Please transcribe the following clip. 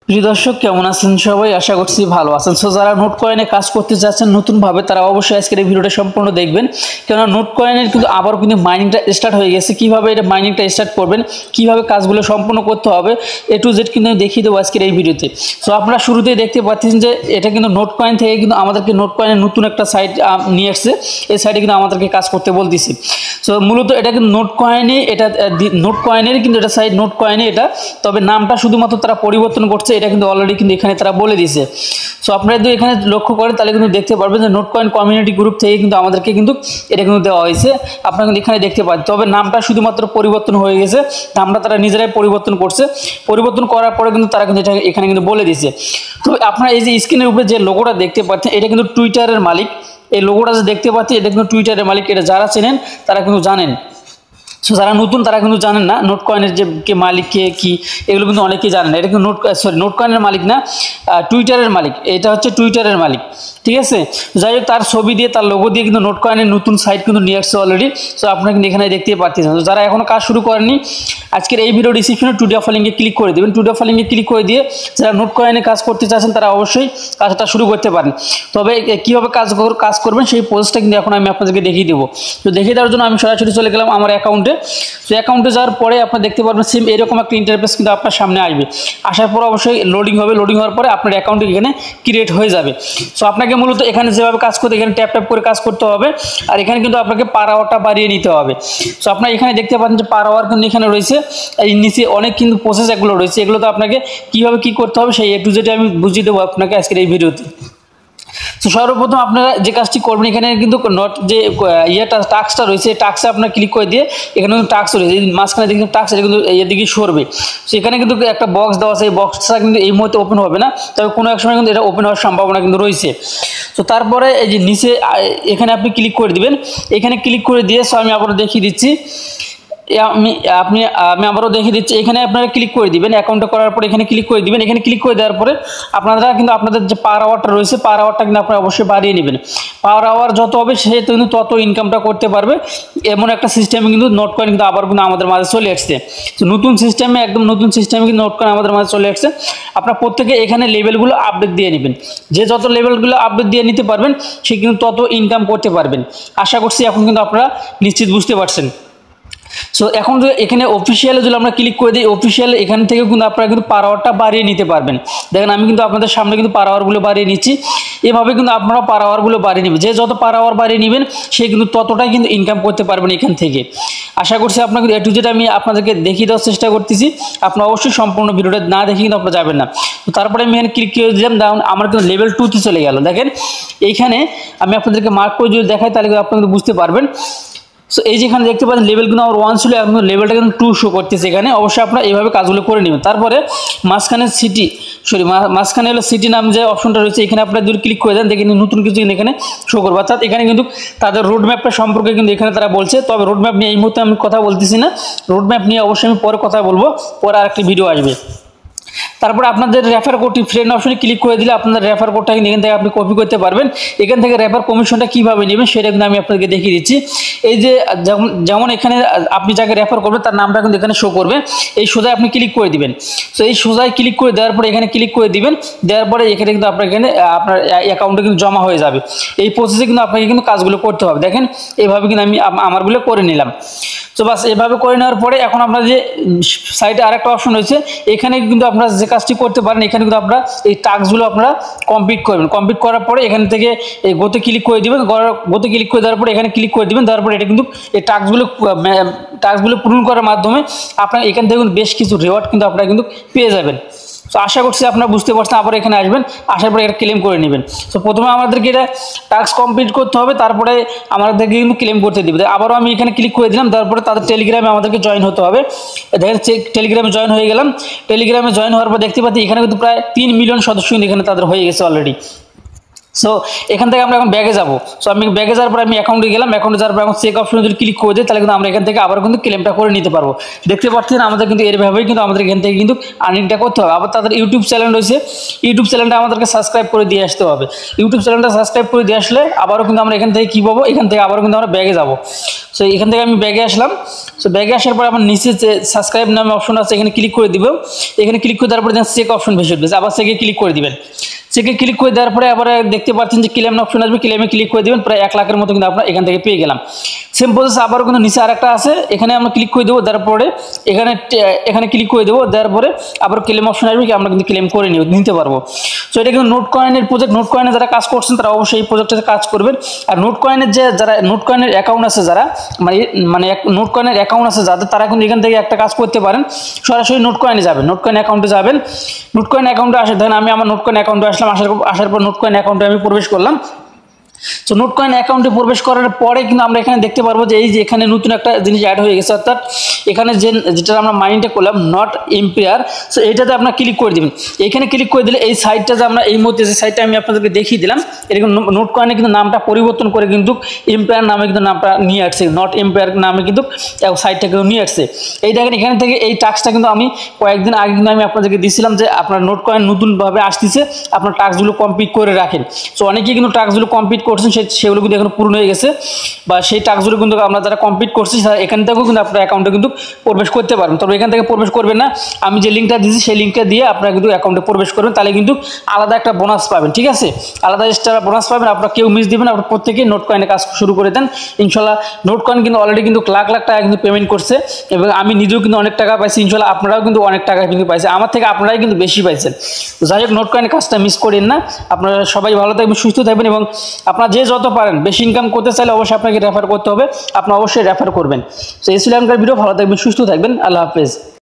প্রিয় দর্শক কেমন আছেন সবাই? আশা করছি ভালো আছেন। সো যারা নোট কয়েনে কাজ করতে যাচ্ছেন নতুনভাবে তারা অবশ্যই আজকের এই ভিডিওটা সম্পূর্ণ দেখবেন, কেননা নোট কয়েনের কিন্তু আবার কিন্তু মাইনিংটা স্টার্ট হয়ে গেছে। কিভাবে এটা মাইনিংটা স্টার্ট করবেন, কিভাবে কাজগুলো সম্পূর্ণ করতে হবে, A to Z কিন্তু আমি দেখিয়ে দেবো আজকের এই ভিডিওতে। সো আপনারা শুরুতেই দেখতে পাচ্ছেন যে এটা কিন্তু নোট কয়েন থেকে কিন্তু আমাদেরকে নোট কয়েনের নতুন একটা সাইট নিয়ে আসছে। এই সাইটে কিন্তু আমাদেরকে কাজ করতে বলতেছে। সো মূলত এটা কিন্তু নোট কয়েনই, এটা নোট কয়েনের কিন্তু এটা সাইট নোট কয়েনই এটা, তবে নামটা শুধুমাত্র তারা পরিবর্তন করছে। এটা কিন্তু অলরেডি কিন্তু এখানে তারা বলে দিয়েছে। সো আপনারা যদি এখানে লক্ষ্য করেন তাহলে কিন্তু দেখতে পারবেন যে নোট কয়েন কমিউনিটি গ্রুপ থেকে কিন্তু আমাদেরকে কিন্তু এটা কিন্তু দেওয়া হয়েছে। আপনারা কিন্তু এখানে দেখতে পাচ্ছেন, তবে নামটা শুধুমাত্র পরিবর্তন হয়ে গেছে। নামটা তারা নিজেরাই পরিবর্তন করছে। পরিবর্তন করার পরে কিন্তু তারা কিন্তু এটা এখানে কিন্তু বলে দিয়েছে। তো আপনারা এই যে স্ক্রিনের উপরে যে লোগোটা দেখতে পাচ্ছেন, এটা কিন্তু টুইটারের মালিক। এই লোগোটা যে দেখতে পাচ্ছেন এটা কিন্তু টুইটারের মালিক। এটা যারা চেনেন তারা কিন্তু জানেন। সো যারা নতুন তারা কিন্তু জানেন না নোট কয়েনের যে কে মালিক, কে কী, এগুলো কিন্তু অনেকেই জানেন না। এটা কিন্তু নোট কয়েনের মালিক না, টুইটারের মালিক। এটা হচ্ছে টুইটারের মালিক, ঠিক আছে। যাই হোক, তার ছবি দিয়ে তার লোগো দিয়ে কিন্তু নোট কয়েনের নতুন সাইট কিন্তু নিয়ে আসছে অলরেডি। সো আপনারা কিন্তু এখানে দেখতে পাচ্ছেন। যারা এখনও কাজ শুরু করেননি, আজকের এই ভিডিও ডিসক্রিপশনে টুডে অফার লিঙ্কে ক্লিক করে দেবেন। টুডে অফার লিঙ্কে ক্লিক করে দিয়ে যারা নোট কয়েনে কাজ করতে চাচ্ছেন তারা অবশ্যই কাজটা শুরু করতে পারেন। তবে কীভাবে কাজ করবেন সেই পোস্টটা কিন্তু এখন আমি আপনাদেরকে দেখিয়ে দেবো। তো দেখিয়ে দেওয়ার জন্য আমি সরাসরি চলে গেলাম আমার অ্যাকাউন্টে। তো অ্যাকাউন্টে যাওয়ার পরে আপনারা দেখতে পারবেন সেম এরকম একটা ইন্টারফেস কিন্তু আপনার সামনে আসবে। আসার পর অবশ্যই লোডিং হবে। লোডিং হওয়ার পরে আপনার অ্যাকাউন্টে এখানে ক্রিয়েট হয়ে যাবে। সো আপনাকে মূলত এখানে যেভাবে কাজ করতে, এখানে ট্যাপ ট্যাপ করে কাজ করতে হবে। আর এখানে কিন্তু আপনাকে পার আওয়ারটা বাড়িয়ে নিতে হবে। সো আপনারা এখানে দেখতে পাচ্ছেন যে পার আওয়ার কিন্তু এখানে রয়েছে। এই নিচে অনেক কিন্তু প্রসেস এগুলো রয়েছে। এগুলো তো আপনাকে কীভাবে কী করতে হবে সেই A to Z আমি বুঝিয়ে দেবো আপনাকে আজকের এই ভিডিওতে। তো সর্বপ্রথম আপনারা যে কাজটি করবেন, এখানে কিন্তু নোট যে টাস্কটা রয়েছে, টাস্কে আপনার ক্লিক করে দিয়ে এখানে কিন্তু টাস্ক রয়েছে। মাঝখানে দেখুন টাস্ক, এটা কিন্তু এদিকে সরবে। সো এখানে কিন্তু একটা বক্স দেওয়া আছে। এই বক্সটা কিন্তু এই মুহূর্তে ওপেন হবে না, তবে কোনো এক সময় কিন্তু এটা ওপেন হওয়ার সম্ভাবনা কিন্তু রয়েছে। তো তারপরে এই যে নিচে এখানে আপনি ক্লিক করে দিবেন। এখানে ক্লিক করে দিয়ে সো আমি আবারও দেখিয়ে দিচ্ছি। আমি আবারও দেখিয়ে দিচ্ছি। এখানে আপনারা ক্লিক করে দিবেন। অ্যাকাউন্টটা করার পরে এখানে ক্লিক করে দিবেন। এখানে ক্লিক করে দেওয়ার পরে আপনারা কিন্তু আপনাদের যে পার আওয়ারটা রয়েছে, পার আওয়ারটা কিন্তু আপনারা অবশ্যই বাড়িয়ে নেবেন। পার আওয়ার যত হবে সে কিন্তু তত ইনকামটা করতে পারবে। এমন একটা সিস্টেমে কিন্তু নোট কয়েন কিন্তু আবার কিন্তু আমাদের মাঝে চলে আসছে। তো নতুন সিস্টেমে, একদম নতুন সিস্টেমে কিন্তু নোট কয়েন আমাদের মাঝে চলে আসছে। আপনারা প্রত্যেকে এখানে লেভেলগুলো আপডেট দিয়ে নেবেন। যে যত লেভেলগুলো আপডেট দিয়ে নিতে পারবেন সে কিন্তু তত ইনকাম করতে পারবেন। আশা করছি এখন কিন্তু আপনারা নিশ্চিত বুঝতে পারছেন। সো এখন যদি এখানে অফিসিয়ালে যদি আমরা ক্লিক করে দিই, অফিসিয়াল এখান থেকে কিন্তু আপনারা কিন্তু পার আওয়ারটা বাড়িয়ে নিতে পারবেন। দেখেন আমি কিন্তু আপনাদের সামনে কিন্তু পার আওয়ারগুলো বাড়িয়ে নিচ্ছি। এভাবে কিন্তু আপনারা পার আওয়ারগুলো বাড়িয়ে নেবেন। যে যত পার আওয়ার বাড়িয়ে নেবেন সে কিন্তু ততটাই কিন্তু ইনকাম করতে পারবেন এখান থেকে। আশা করছি আপনাকে A to Z আমি আপনাদেরকে দেখিয়ে দেওয়ার চেষ্টা করতেছি। আপনারা অবশ্যই সম্পূর্ণ ভিডিওটা না দেখে কিন্তু আপনারা যাবেন না। তো তারপরে আমি এখানে ক্লিক করে দিলাম। দেখুন আমার কিন্তু লেভেল 2তে চলে গেল। দেখেন এইখানে আমি আপনাদেরকে মার্ক করে যদি দেখাই তাহলে কিন্তু আপনারা বুঝতে পারবেন। সো এই যেখানে দেখতে পাচ্ছেন লেভেল কিন্তু আমার 1 ছিল, এখন লেভেলটা কিন্তু 2 শো করতেছে এখানে। অবশ্যই আপনারা এইভাবে কাজগুলো করে নেবেন। তারপরে মাঝখানে হলো সিটি নাম যে অপশনটা রয়েছে, এখানে আপনারা যদি ক্লিক করে দেন দেখেন নতুন কিছু কিন্তু এখানে শো করবে। অর্থাৎ এখানে কিন্তু তাদের রোডম্যাপটা সম্পর্কে কিন্তু এখানে তারা বলছে। তবে রোডম্যাপ নিয়ে এই মুহূর্তে আমি কথা বলতেছি না। রোডম্যাপ নিয়ে অবশ্যই আমি পরে কথা বলবো, পরে আরেকটি ভিডিও আসবে। তারপরে আপনাদের রেফার কোডটি ফ্রেন্ড অপশনে ক্লিক করে দিলে আপনাদের রেফার কোডটা কিন্তু এখান থেকে আপনি কপি করতে পারবেন। এখান থেকে রেফার কমিশনটা কীভাবে নেবেন সেটা কিন্তু আমি আপনাদেরকে দেখিয়ে দিচ্ছি। এই যে যেমন এখানে আপনি যাকে রেফার করবেন তার নামটা কিন্তু এখানে শো করবে। এই সোজায় আপনি ক্লিক করে দিবেন। সো এই সোজায় ক্লিক করে দেওয়ার পরে এখানে ক্লিক করে দিবেন। দেওয়ার পরে এখানে কিন্তু আপনার অ্যাকাউন্টে কিন্তু জমা হয়ে যাবে। এই প্রসেসে কিন্তু আপনাকে কিন্তু কাজগুলো করতে হবে। দেখেন এইভাবে কিন্তু আমি আমারগুলো করে নিলাম। তো বাস এভাবে করে নেওয়ার পরে এখন আপনার যে সাইটে আরেকটা অপশন রয়েছে, এখানে কিন্তু আপনারা যে কাজটি করতে পারেন, এখানে কিন্তু আপনারা এই টাস্কগুলো আপনারা কমপ্লিট করবেন। কমপ্লিট করার পরে এখান থেকে এই গোতে ক্লিক করে দেবেন। গোতে ক্লিক করে দেওয়ার পরে এখানে ক্লিক করে দেবেন। দেওয়ার পরে এটা কিন্তু এই টাস্কগুলো পূরণ করার মাধ্যমে আপনার এখান থেকে বেশ কিছু রিওয়ার্ড কিন্তু আপনারা কিন্তু পেয়ে যাবেন। তো আশা করছি আপনারা বুঝতে পারছেন। আবার এখানে আসবেন, আসার পরে এটা ক্লেম করে নেবেন। তো প্রথমে আমাদেরকে এটা টাস্ক কমপ্লিট করতে হবে, তারপরে আমাদেরকে কিন্তু ক্লেম করতে দেবে। আবারও আমি এখানে ক্লিক করে দিলাম। তারপরে তাদের টেলিগ্রামে আমাদেরকে জয়েন হতে হবে। দেখেন টেলিগ্রামে জয়েন হয়ে গেলাম। টেলিগ্রামে জয়েন হওয়ার পর দেখতে পাচ্ছি এখানে কিন্তু প্রায় 3 মিলিয়ন সদস্য কিন্তু এখানে তাদের হয়ে গেছে অলরেডি। সো এখান থেকে আমরা এখন ব্যাগে যাব। সো আমি ব্যাগে যাওয়ার পর আমি অ্যাকাউন্টে গেলাম, অ্যাকাউন্টে যাওয়ার পর এখন চেক অপশনে যদি ক্লিক করে দিই তাহলে কিন্তু আমরা এখান থেকে আবার কিন্তু ক্লেমটা করে নিতে পারবো। দেখতে পাচ্ছেন আমাদের কিন্তু এরভাবেই কিন্তু আমাদের এখান থেকে কিন্তু আর্নিংটা করতে হবে। আবার তাদের ইউটিউব চ্যানেল রয়েছে, ইউটিউব চ্যানেলটা আমাদেরকে সাবস্ক্রাইব করে দিয়ে আসতে হবে। ইউটিউব চ্যানেলটা সাবস্ক্রাইব করে দিয়ে আসলে আবারও কিন্তু আমরা এখান থেকে কী পাবো, এখান থেকে আবারও কিন্তু আমরা ব্যাগে যাব। সো এখান থেকে আমি ব্যাগে আসলাম। সো ব্যাগে আসার পর আমার নিচে যে সাবস্ক্রাইব নামে অপশন আছে এখানে ক্লিক করে দিব। এখানে ক্লিক করে দেওয়ার পরে চেক অপশন ভেসে উঠবে, আবার চেকে ক্লিক করে দিবেন। চেকে ক্লিক করে দেওয়ার পরে আবার দেখতে পাচ্ছেন যে ক্লেম অপশন আসবে, ক্লেমে ক্লিক করে দেবেন, প্রায় 1 লাখের মতো কিন্তু আপনার এখান থেকে পেয়ে গেলাম। সেম প্রসেস আবারও কিন্তু নিচে আরেকটা আছে, এখানে আমরা ক্লিক করে দেবো, তারপরে এখানে ক্লিক করে দেবো, দেওয়ার পরে আবার ক্লেম অপশন আসবে, কি আমরা কিন্তু ক্লেম করে নিতে পারবো। সো এটা কিন্তু নোট কয়েনের প্রজেক্ট, নোট কয়েনে যারা কাজ করছেন তারা অবশ্যই এই প্রজেক্টটাতে কাজ করবেন। আর নোট কয়েনের যারা নোট কয়েনের অ্যাকাউন্ট আছে, যারা মানে নোট কয়েনের অ্যাকাউন্ট আছে যাদের, তারা কিন্তু এখান থেকে একটা কাজ করতে পারেন, সরাসরি নোট কয়েনে যাবেন, নোট কয়েন অ্যাকাউন্টে যাবেন। নোট কয়েন অ্যাকাউন্টে আসে, ধরেন আমি আমার নোট কয়েন অ্যাকাউন্টে আসলাম, আসার পর নোট কয়েন অ্যাকাউন্টে আমি প্রবেশ করলাম। সো নোট কয়েন অ্যাকাউন্টে প্রবেশ করার পরে কিন্তু আমরা এখানে দেখতে পারবো যে এই যে এখানে নতুন একটা জিনিস অ্যাড হয়ে গেছে, অর্থাৎ এখানে যেটা আমরা মাইনিংটা করলাম নট এম্পিয়ার। সো এইটাতে আপনার ক্লিক করে দেবেন। এখানে ক্লিক করে দিলে এই সাইটটা যে আমরা এই মুহূর্তে যে সাইটটা আমি আপনাদেরকে দেখিয়ে দিলাম, এরকম নোট কয়েনে কিন্তু নামটা পরিবর্তন করে কিন্তু এম্পিয়ার নামে কিন্তু নামটা নিয়ে আসছে, নট এম্পিয়ার নামে কিন্তু সাইটটা কিন্তু নিয়ে আসছে। এই দেখেন এখানে থেকে এই টাস্কটা কিন্তু আমি কয়েকদিন আগে কিন্তু আমি আপনাদেরকে দিয়েছিলাম যে আপনার নোট কয়েন নতুনভাবে আসতেছে, আপনার টাস্কগুলো কমপ্লিট করে রাখেন। সো অনেকেই কিন্তু টাস্কগুলো কমপ্লিট করছেন, সেগুলো কিন্তু এখন পূর্ণ হয়ে গেছে, বা সেই টাস্কগুলো কিন্তু আমরা যারা কমপ্লিট করছি এখান থেকেও কিন্তু আপনার অ্যাকাউন্টে কিন্তু প্রবেশ করতে পারবেন। তবে এখান থেকে প্রবেশ করবেন না, আমি যে লিঙ্কটা দিয়েছি সেই লিঙ্কটা দিয়ে আপনারা কিন্তু অ্যাকাউন্টে প্রবেশ করবেন, তাহলে কিন্তু আলাদা একটা বোনাস পাবেন। ঠিক আছে, আলাদা এক্সট্রা বোনাস পাবেন, আপনারা কেউ মিস দিবেন, আপনার প্রত্যেকেই নোট কয়েনে কাজ শুরু করে দেন। ইনশাল্লাহ নোট কয়েন কিন্তু অলরেডি কিন্তু লাখ লাখ টাকা কিন্তু পেমেন্ট করছে, এবং আমি নিজেও কিন্তু অনেক টাকা পাইছি। ইনশাল্লাহ আপনারাও কিন্তু অনেক টাকা কিন্তু পাইছে, আমার থেকে আপনারাই কিন্তু বেশি পাইছেন। যাই হোক, নোট কয়েনের কাজটা মিস করেন না। আপনারা সবাই ভালো থাকবেন, সুস্থ থাকবেন, এবং আপনারা যে যত পারেন বেশি ইনকাম করতে চাইলে অবশ্যই আপনাকে রেফার করতে হবে, আপনি অবশ্যই রেফার করবেন। তো এই ছিল এখনকার ভিডিও, ভালো থাকবেন, সুস্থ থাকবেন, আল্লাহ হাফেজ।